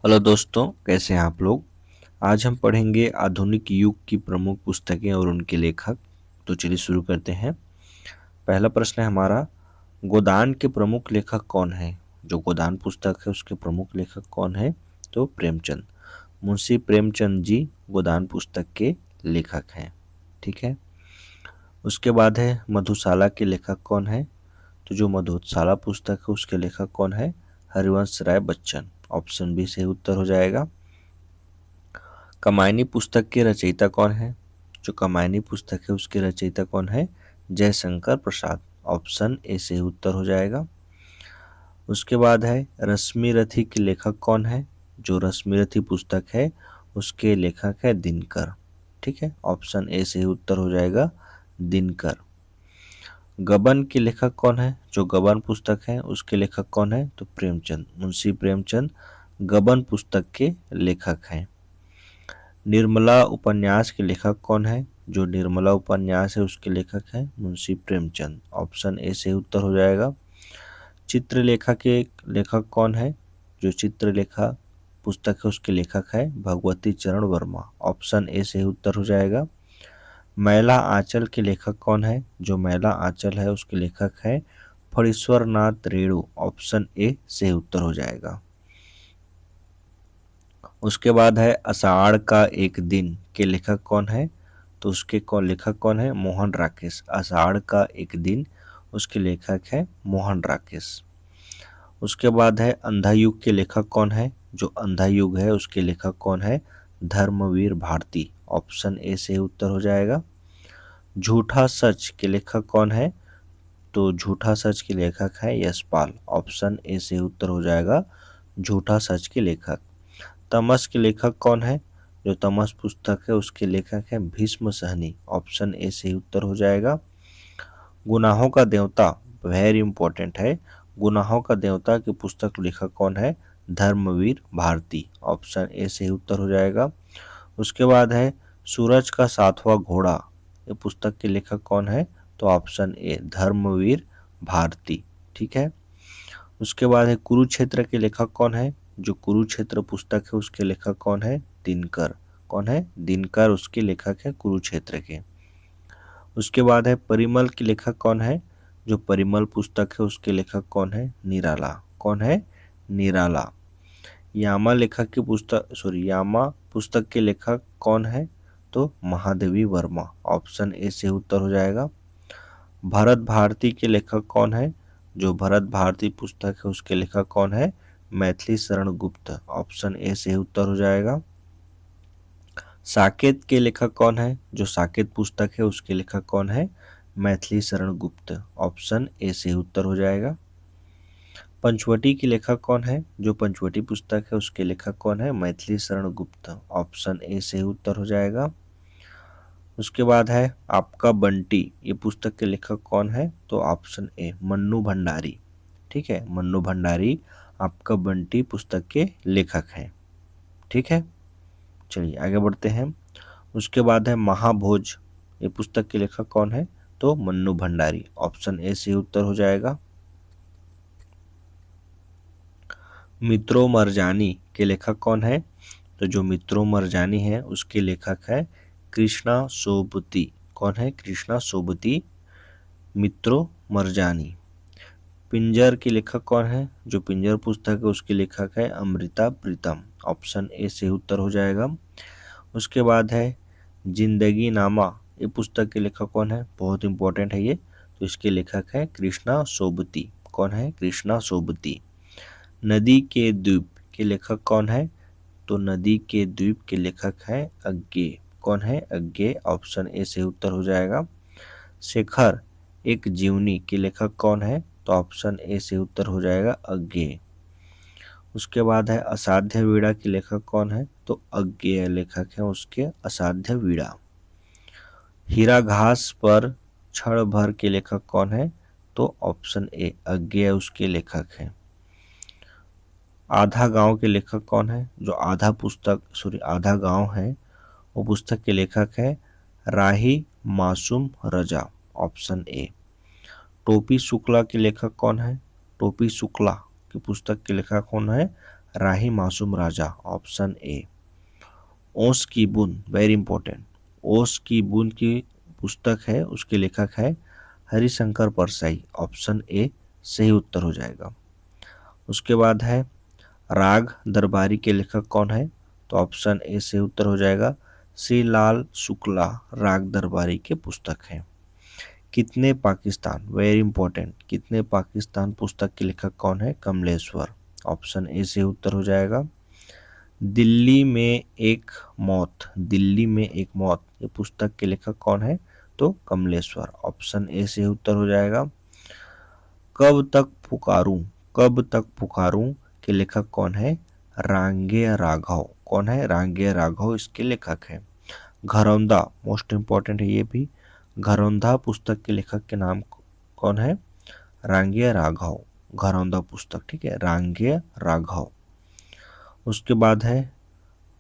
Hello दोस्तों, कैसे हैं आप लोग। आज हम पढ़ेंगे आधुनिक युग की प्रमुख पुस्तकें और उनके लेखक। तो चलिए शुरू करते हैं। पहला प्रश्न है हमारा, गोदान के प्रमुख लेखक कौन है। जो गोदान पुस्तक है उसके प्रमुख लेखक कौन है। तो प्रेमचंद, मुंशी प्रेमचंद जी गोदान पुस्तक के लेखक हैं। ठीक है। उसके बाद है मधुशाला के लेखक कौन है। तो जो मधुशाला पुस्तक है उसके लेखक कौन है। हरिवंश राय बच्चन। ऑप्शन बी सही उत्तर हो जाएगा। कमायनी पुस्तक के रचयिता कौन है। जो कमायनी पुस्तक है उसके रचयिता कौन है। जयशंकर प्रसाद। ऑप्शन ए से उत्तर हो जाएगा। उसके बाद है रश्मिरथी के लेखक कौन है। जो रश्मिरथी पुस्तक है उसके लेखक है दिनकर। ठीक है, ऑप्शन ए से उत्तर हो जाएगा दिनकर। गबन के लेखक कौन है। जो गबन पुस्तक है उसके लेखक कौन है। तो प्रेमचंद, मुंशी प्रेमचंद गबन पुस्तक के लेखक हैं। निर्मला उपन्यास के लेखक कौन है। जो निर्मला उपन्यास है उसके लेखक हैं मुंशी प्रेमचंद। ऑप्शन ए से उत्तर हो जाएगा। चित्रलेखा के लेखक कौन है। जो चित्रलेखा पुस्तक है उसके लेखक है भगवती चरण वर्मा। ऑप्शन ए से उत्तर हो जाएगा। मैला आंचल के लेखक कौन है। जो मैला आंचल है उसके लेखक है फणीश्वर नाथ रेणु। ऑप्शन ए से उत्तर हो जाएगा। उसके बाद है आषाढ़ का एक दिन के लेखक कौन है। तो उसके कौन लेखक कौन है। मोहन राकेश। आषाढ़ का एक दिन उसके लेखक है मोहन राकेश। उसके बाद है अंधा युग के लेखक कौन है। जो अंधा युग है उसके लेखक कौन है। धर्मवीर भारती। ऑप्शन ए से उत्तर हो जाएगा। झूठा सच के लेखक कौन है। तो झूठा सच के लेखक है यशपाल। ऑप्शन ए से उत्तर हो जाएगा झूठा सच के लेखक। तमस के लेखक कौन है। जो तमस पुस्तक है उसके लेखक है भीष्म सहनी। ऑप्शन ए से उत्तर हो जाएगा। गुनाहों का देवता, वेरी इंपॉर्टेंट है। गुनाहों का देवता की पुस्तक लेखक कौन है। धर्मवीर भारती। ऑप्शन ए से उत्तर हो जाएगा। उसके बाद है सूरज का सातवां घोड़ा, ये पुस्तक के लेखक कौन है। तो ऑप्शन ए धर्मवीर भारती। ठीक है। उसके बाद है कुरुक्षेत्र के लेखक कौन है। जो कुरुक्षेत्र पुस्तक है उसके लेखक कौन है। दिनकर। कौन है। दिनकर उसके लेखक है कुरुक्षेत्र के। उसके बाद है परिमल के लेखक कौन है। जो परिमल पुस्तक है उसके लेखक कौन है। निराला। कौन है। निराला। यामा लेखक की पुस्तक यामा पुस्तक के लेखक कौन है। तो महादेवी वर्मा। ऑप्शन ए से उत्तर हो जाएगा। भरत भारती के लेखक कौन है। जो भरत भारती पुस्तक है उसके लेखक कौन है। मैथिली शरण गुप्त। ऑप्शन ए से उत्तर हो जाएगा। साकेत के लेखक कौन है। जो साकेत पुस्तक है उसके लेखक कौन है। मैथिली शरण गुप्त। ऑप्शन ए से उत्तर हो जाएगा। पंचवटी के लेखक कौन है। जो पंचवटी पुस्तक है उसके लेखक कौन है। मैथिली शरण गुप्त। ऑप्शन ए से उत्तर हो जाएगा। उसके बाद है आपका बंटी, ये पुस्तक के लेखक कौन है। तो ऑप्शन ए मन्नू भंडारी। ठीक है, मन्नू भंडारी आपका बंटी पुस्तक के लेखक हैं। ठीक है, चलिए आगे बढ़ते हैं। उसके बाद है महाभोज, ये पुस्तक के लेखक कौन है। तो मन्नू भंडारी। ऑप्शन ए से उत्तर हो जाएगा। मित्रों मरजानी के लेखक कौन है। तो जो मित्रों मरजानी है उसके लेखक है कृष्णा सोबती। कौन है। कृष्णा सोबती। मित्रों मरजानी। पिंजर के लेखक कौन है। जो पिंजर पुस्तक है उसके लेखक है अमृता प्रीतम। ऑप्शन ए से उत्तर हो जाएगा। उसके बाद है जिंदगी नामा, ये पुस्तक के लेखक कौन है। बहुत इंपॉर्टेंट है ये। तो इसके लेखक है कृष्णा सोबती। कौन है। कृष्णा सोबती। नदी के द्वीप के लेखक कौन है। तो नदी के द्वीप के लेखक है अज्ञे। कौन है। अज्ञे। ऑप्शन ए से उत्तर हो जाएगा। शेखर एक जीवनी के लेखक कौन है। तो ऑप्शन ए से उत्तर हो जाएगा अज्ञे। उसके बाद है असाध्य वीणा के लेखक कौन है। तो अज्ञेय लेखक है उसके असाध्य वीणा। हीरा घास पर क्षण भर के लेखक कौन है। तो ऑप्शन ए अज्ञेय उसके लेखक हैं। आधा गांव के लेखक कौन है। जो आधा गांव है वो पुस्तक के लेखक है राही मासूम रजा। Option A. टोपी शुक्ला के लेखक कौन है। टोपी शुक्ला की पुस्तक के लेखक कौन है। राही मासूम राजा, ऑप्शन ए। ओस की बूंद, वेरी इंपॉर्टेंट, ओस की बूंद की पुस्तक है, उसके लेखक है हरिशंकर परसाई, ऑप्शन ए सही उत्तर हो जाएगा। उसके बाद है राग दरबारी के लेखक कौन है, तो ऑप्शन ए सही उत्तर हो जाएगा। श्री लाल शुक्ला राग दरबारी के पुस्तक है। कितने पाकिस्तान, वेरी इंपॉर्टेंट, कितने पाकिस्तान पुस्तक के लेखक कौन है, कमलेश्वर, ऑप्शन ए से उत्तर हो जाएगा। दिल्ली में एक मौत, दिल्ली में एक मौत, ये पुस्तक के लेखक कौन है, तो कमलेश्वर, ऑप्शन ए से उत्तर हो जाएगा। कब तक पुकारूं, कब तक पुकारूं के लेखक कौन है, रांगे राघव, कौन है, रांगे राघव इसके लेखक है। घरौंदा, मोस्ट इंपॉर्टेंट है ये भी, घरौंदा पुस्तक के लेखक के नाम कौन है, रांगे राघव, घरौंदा पुस्तक, ठीक है, रांगे राघव। उसके बाद है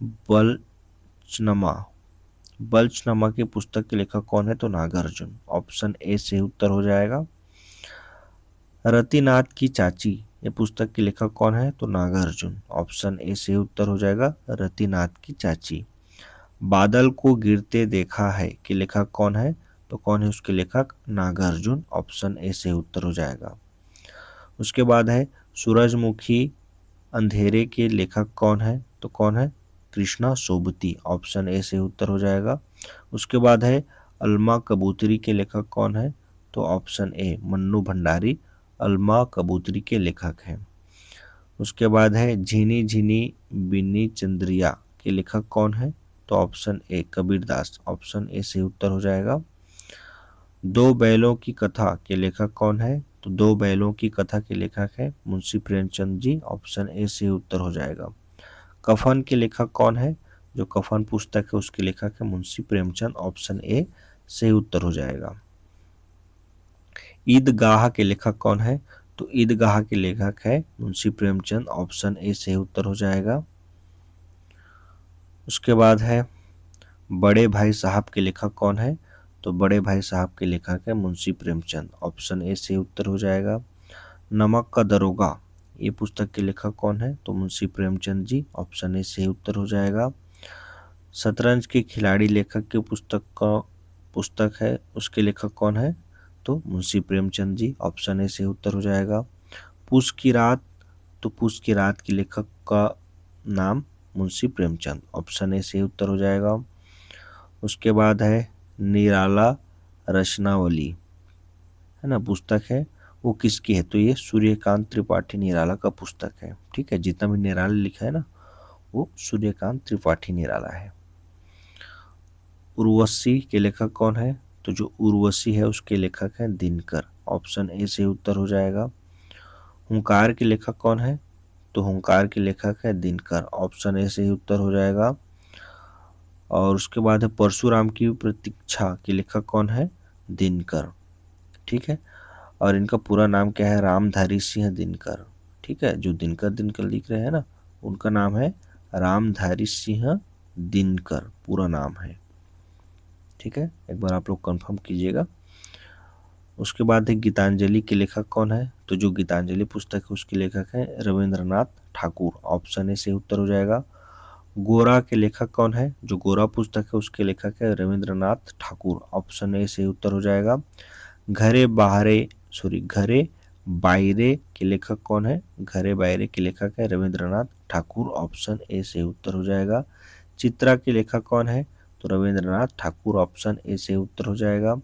बलचनमा, बलचनमा की पुस्तक के लेखक कौन है, तो नागार्जुन, ऑप्शन ए से उत्तर हो जाएगा। रतिनाथ की चाची, ये पुस्तक के लेखक कौन है, तो नागार्जुन, ऑप्शन ए से उत्तर हो जाएगा, रतिनाथ की चाची। बादल को गिरते देखा है कि लेखक कौन है, तो कौन है उसके लेखक, नागार्जुन, ऑप्शन ए से उत्तर हो जाएगा। उसके बाद है सूरजमुखी अंधेरे के लेखक कौन है, तो कौन है, कृष्णा सोबती, ऑप्शन ए से उत्तर हो जाएगा। उसके बाद है अलमा कबूतरी के लेखक कौन है, तो ऑप्शन ए मन्नू भंडारी अलमा कबूतरी के लेखक हैं। उसके बाद है झीनी झीनी बिन्नी चंद्रिया के लेखक कौन है, तो option A Kabirdas, option A से उत्तर हो जाएगा। दो बैलों की कथा के लेखक कौन है, तो दो बैलों की कथा के लेखक है मुंशी प्रेमचंद जी, ऑप्शन ए से उत्तर हो जाएगा। कफन के लेखक कौन है, जो कफन पुस्तक है उसके लेखक है मुंशी प्रेमचंद, ऑप्शन ए से उत्तर हो जाएगा। ईदगाह के लेखक कौन है, तो ईदगाह के लेखक है मुंशी प्रेमचंद, ऑप्शन ए से उत्तर हो जाएगा। उसके बाद है बड़े भाई साहब के लेखक कौन है, तो बड़े भाई साहब के लेखक है मुंशी प्रेमचंद, ऑप्शन ए से उत्तर हो जाएगा। नमक का दरोगा, ये पुस्तक के लेखक कौन है, तो मुंशी प्रेमचंद जी, ऑप्शन ए से उत्तर हो जाएगा। शतरंज के खिलाड़ी लेखक के पुस्तक है, उसके लेखक कौन है, तो मुंशी प्रेमचंद जी, ऑप्शन ए से उत्तर हो जाएगा। पूस की रात, तो पूस की रात के लेखक का नाम मुंशी प्रेमचंद, ऑप्शन ए से उत्तर हो जाएगा। उसके बाद है निराला रचनावली, है ना, पुस्तक है, वो किसकी है, तो ये सूर्यकांत त्रिपाठी निराला का पुस्तक है, ठीक है, जितना भी निराला लिखा है ना वो सूर्यकांत त्रिपाठी निराला है। उर्वशी के लेखक कौन है, तो जो उर्वशी है उसके लेखक हैं दिनकर, ऑप्शन ए से उत्तर हो जाएगा। हुंकार के लेखक कौन है, तो हुंकार के लेखक है दिनकर, ऑप्शन ए से उत्तर हो जाएगा। और उसके बाद है परशुराम की प्रतीक्षा के लेखक कौन है, दिनकर, ठीक है। और इनका पूरा नाम क्या है, रामधारी सिंह दिनकर, ठीक है, जो दिनकर दिनकर लिख रहे हैं ना उनका नाम है रामधारी सिंह दिनकर, पूरा नाम है, ठीक है, एक बार आप लोग कंफर्म कीजिएगा। उसके बाद है गीतांजलि के लेखक कौन है, तो जो गीतांजलि पुस्तक है उसके लेखक है रविंद्रनाथ ठाकुर, ऑप्शन ए से उत्तर हो जाएगा। गोरा के लेखक कौन है, जो गोरा पुस्तक है उसके लेखक है रविंद्रनाथ ठाकुर, ऑप्शन ए से उत्तर हो जाएगा। घरे बायरे के लेखक कौन है, घरे बायरे के लेखक है रविंद्रनाथ ठाकुर, ऑप्शन ए से उत्तर हो जाएगा। चित्रा के लेखक कौन है, तो रविंद्रनाथ ठाकुर, ऑप्शन ए से उत्तर हो जाएगा।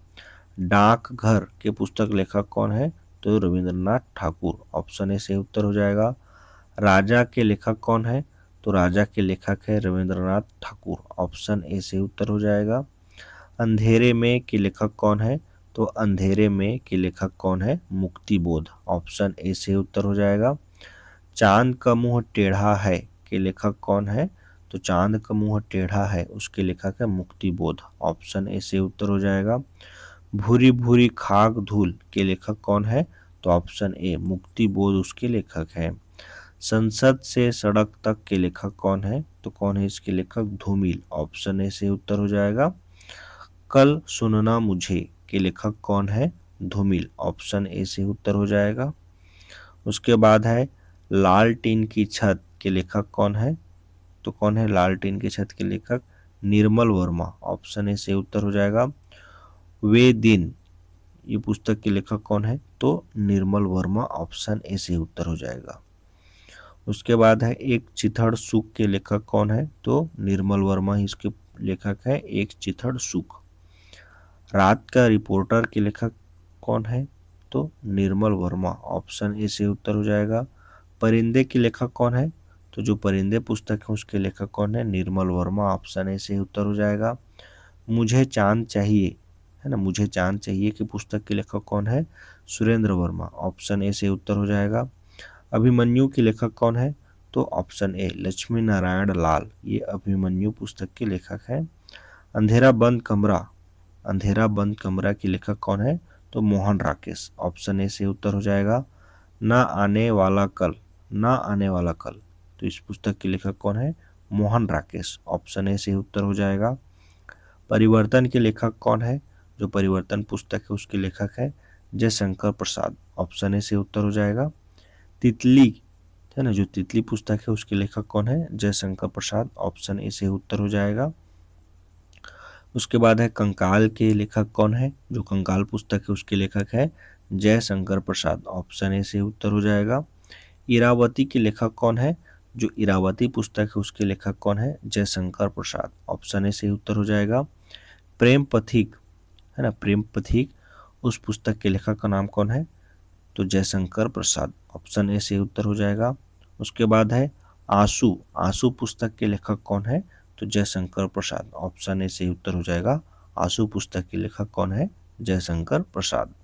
डाकघर के पुस्तक लेखक कौन है, तो रविंद्रनाथ ठाकुर, ऑप्शन ए से उत्तर हो जाएगा। राजा के लेखक कौन है, तो राजा के लेखक है रविंद्रनाथ ठाकुर, ऑप्शन ए से उत्तर हो जाएगा। अंधेरे में के लेखक कौन है, तो अंधेरे में के लेखक कौन है, मुक्ति बोध, ऑप्शन ए से उत्तर हो जाएगा। चांद का मुंह टेढ़ा है के लेखक कौन है, तो चांद का मुंह टेढ़ा है उसके लेखक है मुक्ति बोध, ऑप्शन ए से उत्तर हो जाएगा। भूरी भूरी खाक धूल के लेखक कौन है, तो ऑप्शन ए मुक्ति बोध उसके लेखक है। संसद से सड़क तक के लेखक कौन है, तो कौन है इसके लेखक, धूमिल, ऑप्शन ए से उत्तर हो जाएगा। कल सुनना मुझे के लेखक कौन है, धूमिल, ऑप्शन ए से उत्तर हो जाएगा। उसके बाद है लालटीन की छत के लेखक कौन है? तो कौन है लालटेन की छत के लेखक? निर्मल वर्मा। ऑप्शन ए से उत्तर हो जाएगा। वे दिन, ये पुस्तक के लेखक कौन है? तो निर्मल वर्मा। ऑप्शन ए से उत्तर हो जाएगा। उसके बाद है एक चिथड़ सुख के लेखक कौन है? तो निर्मल वर्मा ही इसके लेखक है, एक चिथड़ सुख। रात का रिपोर्टर के लेखक कौन है? तो निर्मल वर्मा। ऑप्शन ए से उत्तर हो जाएगा। परिंदे के लेखक कौन है? तो जो परिंदे पुस्तक है उसके लेखक कौन है? निर्मल वर्मा। ऑप्शन ए से उत्तर हो जाएगा। मुझे चांद चाहिए, है ना, मुझे चांद चाहिए की पुस्तक के लेखक कौन है? सुरेंद्र वर्मा। ऑप्शन ए से उत्तर हो जाएगा। अभिमन्यु के लेखक कौन है? तो ऑप्शन ए लक्ष्मी नारायण लाल, ये अभिमन्यु पुस्तक के लेखक हैं। अंधेरा बंद कमरा, अंधेरा बंद कमरा के लेखक कौन है? तो मोहन राकेश। ऑप्शन ए से उत्तर हो जाएगा। ना आने वाला कल, ना आने वाला कल, तो इस पुस्तक के लेखक कौन है? मोहन राकेश। ऑप्शन ए से उत्तर हो जाएगा। परिवर्तन के लेखक कौन है? जो परिवर्तन पुस्तक है उसके लेखक है जयशंकर प्रसाद। ऑप्शन ए से उत्तर हो जाएगा। तितली, है ना, जो तितली पुस्तक है उसके लेखक कौन है? जयशंकर प्रसाद। ऑप्शन ए से उत्तर हो जाएगा। उसके बाद है कंकाल के लेखक कौन है? जो कंकाल पुस्तक है उसके लेखक है जयशंकर प्रसाद। ऑप्शन ए से उत्तर हो जाएगा। इरावती के लेखक कौन है? जो इरावती पुस्तक है उसके लेखक कौन है? जयशंकर प्रसाद। ऑप्शन ए से उत्तर हो जाएगा। प्रेम पथिक, है ना, प्रेम पथिक, उस पुस्तक के लेखक का नाम कौन है? तो जयशंकर प्रसाद। ऑप्शन ए से उत्तर हो जाएगा। उसके बाद है आंसू, आंसू पुस्तक के लेखक कौन है? तो जयशंकर प्रसाद। ऑप्शन ए से उत्तर हो जाएगा। आंसू पुस्तक के लेखक कौन है? जयशंकर प्रसाद।